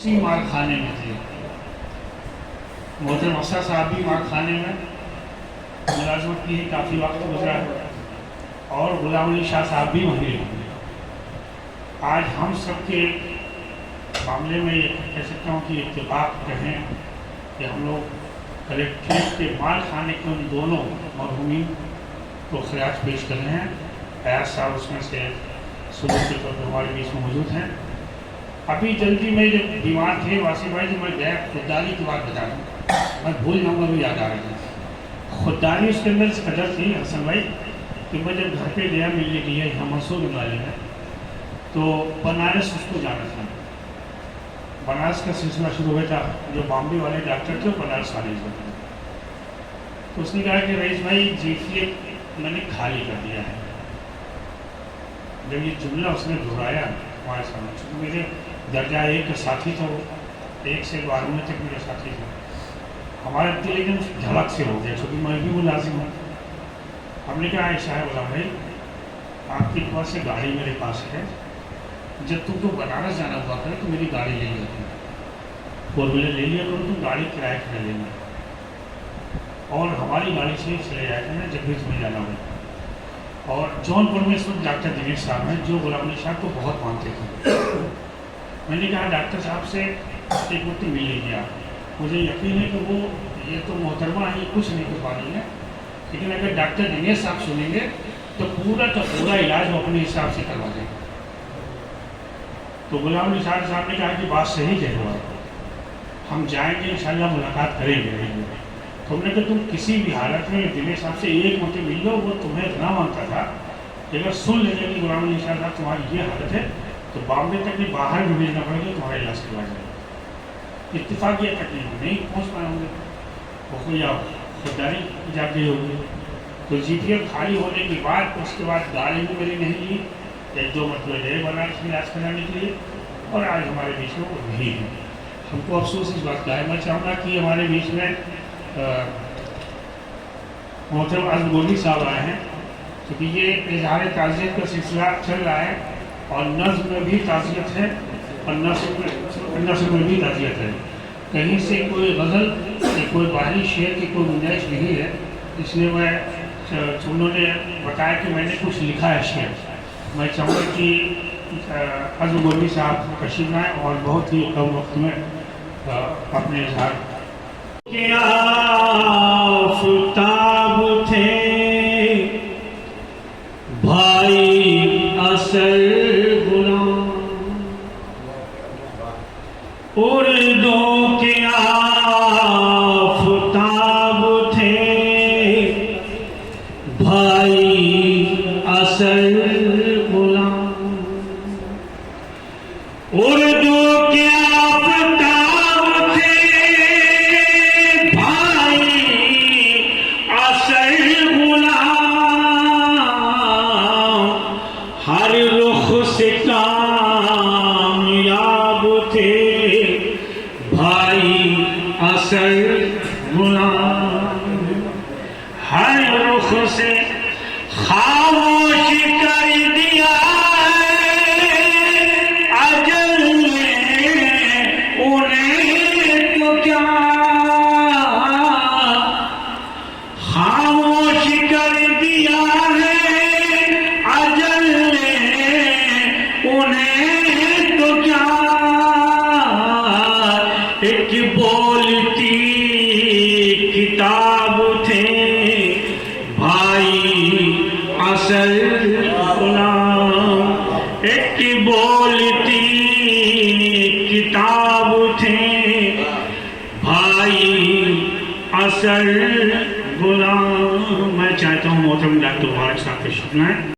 اسی مار کھانے میں تھے. محترم افسر صاحب بھی مار کھانے میں ملازمت کی کافی وقت گزرا ہے اور غلام علی شاہ صاحب بھی وہیں رہے. آج ہم سب کے معاملے میں یہ کہہ سکتا ہوں کہ اتفاق کہیں کہ ہم لوگ کلیکٹریٹ کے مار کھانے کے ان دونوں مرحومین کو خراج پیش کر رہے ہیں. ایاز صاحب اس میں سے سلوک کے طور پر ہمارے بیچ میں موجود ہیں. ابھی جلدی میں جب بیمار تھے واسی بھائی جو میں گیا خودداری کی بات بتا رہا ہوں, میں بھول جاؤں گا بھی یاد آ رہی تھی. خودداری اس کے اندر اس قدر تھی حسن بھائی کہ میں جب گھر پہ گیا ملنے کے لیے یہاں منصور والے میں تو بنارس اس کو جانا تھا. بنارس کا سلسلہ شروع ہوا تھا. جو بامبے والے ڈاکٹر تھے وہ بنارس والے تھے. تو اس نے کہا کہ رئیس بھائی جیفیت میں نے خالی کر دیا ہے. جب یہ جملہ اس نے دہرایا ہمارے سامنے, چونکہ میرے درجہ ایک کا ساتھی تھا, وہ 1 سے 12 تک میرے ساتھی تھے. ہمارے دل لیکن جھلک سے ہو گیا چونکہ میں بھی ملازم ہوں. ہم نے کہا شاہ غلام بھائی آپ کی پاس سے گاڑی میرے پاس ہے, جب تم کو بنارس جانا ہوا کرے تو میری گاڑی لے لیا کرو, 4 ویلر لے لیا کرو, تم گاڑی کرایہ پہ نہ لینا اور ہماری گاڑی سے چلے جایا کرنا جب بھی تمہیں جانا ہو. اور جونپور میں اس وقت ڈاکٹر دنیش صاحب ہیں جو غلام علی شاہ کو بہت مانتے تھے. میں نے کہا ڈاکٹر صاحب سے ایک وقت مل لیجیے آپ, مجھے یقین ہے کہ وہ یہ تو محترمہ ہے کچھ نہیں کر پا رہی ہے, لیکن اگر ڈاکٹر دنیش صاحب سنیں گے تو پورا کا پورا علاج وہ اپنے حساب سے کروا دیں گے. تو غلام علی شاہ صاحب نے کہا کہ بات صحیح کہہ رہا ہے, ہم جائیں گے انشاءاللہ ملاقات کریں گے. تو ہم نے کہا تم کسی بھی حالت میں دنیش صاحب سے ایک مرتبہ مل لو, وہ تمہیں اتنا مانتا تھا کہ اگر سن لیں گے کہ غلام علی شاہ صاحب تمہاری یہ حالت ہے تو بامبے تک بھی باہر بھی بھیجنا پڑے گا, تمہارا علاج کروا جائے گا. اتفاق یہ تک نہیں پہنچ پائے ہوں گے, وہ کوئی خودداری جا کے ہوگی. تو جی پی ایف خالی ہونے کے بعد اس کے بعد گاڑی بھی میری نہیں لی, 1-2 مرتبہ گئے بنارس میں علاج کرانے کے لیے, اور آج ہمارے بیچ میں وہ نہیں ہے. ہم کو افسوس اس بات کا ہے. میں چاہوں گا کہ ہمارے بیچ میں محترم عزم گولوی صاحب آئے ہیں, کیونکہ یہ اظہار تعزیت کا سلسلہ چل رہا ہے اور نظم میں بھی تعزیت ہے اور نثر میں بھی تعزیت ہے. کہیں سے کوئی غزل کوئی باہری شعر کی کوئی گنجائش نہیں ہے, اس لیے میں انہوں نے بتایا کہ میں نے کچھ لکھا ہے شعر. میں چاہوں گا کہ عزم گولوی صاحب تشریف لائیں اور بہت ہی کم وقت میں اپنے اظہار کیا. آفتاب تھے بھائی اصل غلام, اردو کے آفتاب تھے بھائی اصل غلام, اردو کے آفتاب تھے ہر رخ سے کامیاب تھے بھائی اصل غلام. ہر رخ سے خاموش کر دیا اجل نے انہیں تو کیا, خاموش کر دیا ہے انہیں تو کیا. ایک بولتی کتاب تھے بھائی اصل غلام, ایک بولتی کتاب تھے بھائی اصل غلام. میں چاہتا ہوں محترم ڈاکٹر مبارک صاحب تشریف لائیں.